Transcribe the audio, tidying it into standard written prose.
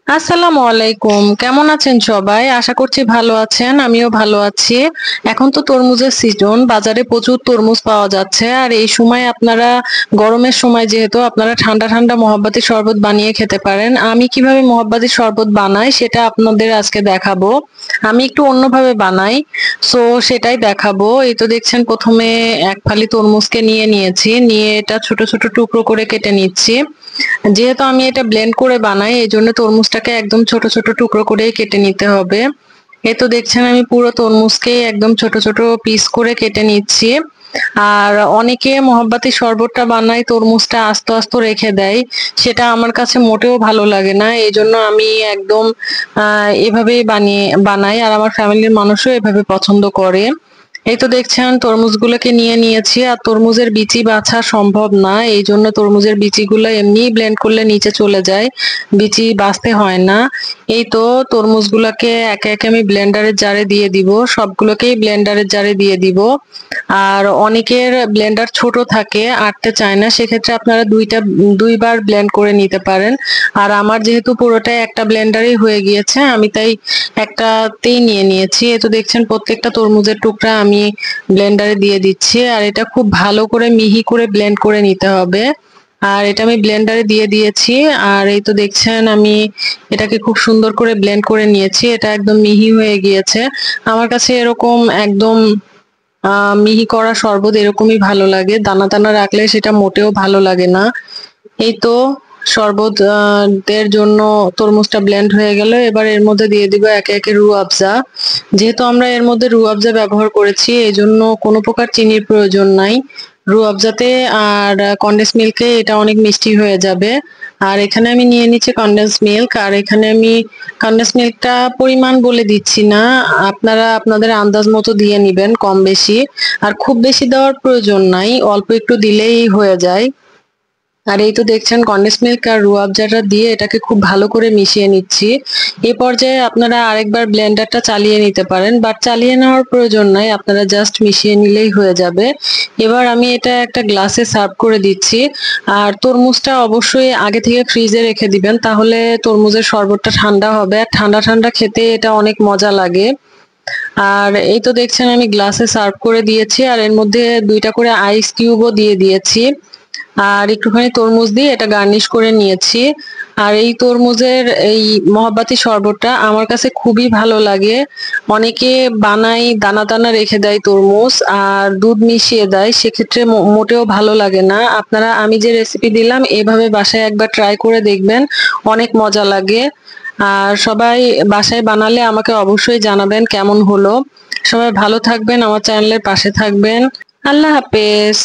আসসালামু আলাইকুম। কেমন আছেন সবাই? আশা করছি ভালো আছেন। আমিও ভালো আছি। এখন তো তরমুজের সিজন, বাজারে প্রচুর তরমুজ পাওয়া যাচ্ছে। আর এই সময় আপনারা গরমের সময় যেহেতু আপনারা ঠান্ডা ঠান্ডা মহাব্বাতি শরবত বানিয়ে খেতে পারেন। আমি কিভাবে মহাব্বাতি শরবত বানাই সেটা আপনাদের আজকে দেখাবো। আমি একটু অন্যভাবে বানাই। সো সেটাই দেখাবো। এই তো দেখছেন প্রথমে এক ফালি তরমুজকে নিয়ে নিয়েছি। নিয়ে এটা ছোট ছোট টুকরো করে কেটে নিচ্ছি। যেহেতু আমি এটা ব্লেন্ড করে বানাই এই জন্য তরমুজটাকে একদম ছোট ছোট টুকরো করেই কেটে নিতে হবে। এই তো দেখছেন আমি পুরো তরমুজকে একদম ছোট ছোট পিস করে কেটে নিচ্ছি। আর অনেকে মহাব্বাতি শরবতটা বানায় তরমুজটা আস্ত আস্ত রেখে দেয়, সেটা আমার কাছে মোটেও ভালো লাগে না। এই জন্য আমি একদম এভাবেই বানাই, আর আমার ফ্যামিলির মানুষও এভাবে পছন্দ করে। এই তো দেখছেন তরমুজগুলোকে নিয়ে নিয়েছি, আর তরমুজের বিচি বাছা সম্ভব না, এই জন্য তরমুজের বিচিগুলো এমনি ব্লেন্ড করলে নিচে চলে যায়, বিচি বাছতে হয় না। এই তো তরমুজগুলোকে একে একে আমি ব্লেন্ডারের জারে দিয়ে দিব, সবগুলোকেই ব্লেন্ডারের জারে দিয়ে দিব। আর অনেকের ব্লেন্ডার ছোট থাকে, আটতে চায় না, সেক্ষেত্রে আপনারা দুইবার ব্লেন্ড করে নিতে পারেন। আর আমার যেহেতু পুরোটাই একটা ব্লেন্ডারেই হয়ে গিয়েছে, আমি তাই একটাতেই নিয়ে নিয়েছি। এই তো দেখছেন প্রত্যেকটা তরমুজের টুকরা আমি ব্লেন্ডারে দিয়ে দিচ্ছি, আর এটা খুব ভালো করে মিহি করে ব্লেন্ড করে নিতে হবে। আর এটা আমি ব্লেন্ডারে দিয়ে দিয়েছি। আর এই তো দেখছেন আমি এটাকে খুব সুন্দর করে ব্লেন্ড করে নিয়েছি, এটা একদম মিহি হয়ে গিয়েছে। আমার কাছে এরকম একদম মিহি করা শরবত এরকমই ভালো লাগে, দানা দানা রাখলে সেটা মোটেও ভালো লাগে না। এই তো শরবত এর জন্য তরমুজটা ব্লেন্ড হয়ে গেল। এবার এর মধ্যে দিয়ে দিব একে একে রুহ আফজা। যেহেতু আমরা এর মধ্যে রুহ আফজা ব্যবহার করেছি এই জন্য কোনো প্রকার চিনির প্রয়োজন নাই। রুহ আফজাতে আর কনডেন্স মিল্কে এটা অনেক মিষ্টি হয়ে যাবে। আর এখানে আমি নিয়ে নিচ্ছি কনডেন্স মিল্ক, আর এখানে আমি কনডেন্স মিল্কটা পরিমাণ বলে দিচ্ছি না, আপনারা আপনাদের আন্দাজ মতো দিয়ে নিবেন, কম বেশি। আর খুব বেশি দেওয়ার প্রয়োজন নাই, অল্প একটু দিলেই হয়ে যায়। আর এই তো দেখছেন কন্ডেন্স মিল্ক আর রুহ আফজাটা দিয়ে এটাকে খুব ভালো করে মিশিয়ে নিচ্ছি। এই পর্যায়ে আপনারা আরেকবার ব্লেন্ডারটা চালিয়ে নিতে পারেন, বাট চালিয়ে নেওয়ার প্রয়োজন নাই, আপনারা জাস্ট মিশিয়ে নিলেই হয়ে যাবে। এবার আমি এটা একটা গ্লাসে সার্ভ করে দিচ্ছি। আর তরমুজটা অবশ্যই আগে থেকে ফ্রিজে রেখে দিবেন, তাহলে তরমুজের শরবতটা ঠান্ডা হবে, আর ঠান্ডা ঠান্ডা খেতে এটা অনেক মজা লাগে। আর এই তো দেখছেন আমি গ্লাসে সার্ভ করে দিয়েছি, আর এর মধ্যে দুইটা করে আইস কিউবও দিয়ে দিয়েছি। আর একটুখানি তরমুজ দিয়ে এটা গার্নিশ করে নিয়েছি। আর এই তরমুজের এই মহাব্বাতি শরবতটা আমার কাছে খুবই ভালো লাগে। অনেকে বানাই দানা দানা রেখে দেয় তরমুজ আর দুধ মিশিয়ে দেয়, সেক্ষেত্রে মোটেও ভালো লাগে না। আপনারা আমি যে রেসিপি দিলাম এভাবে বাসায় একবার ট্রাই করে দেখবেন, অনেক মজা লাগে। আর সবাই বাসায় বানালে আমাকে অবশ্যই জানাবেন কেমন হলো। সবাই ভালো থাকবেন, আমার চ্যানেলের পাশে থাকবেন। আল্লাহ হাফেজ।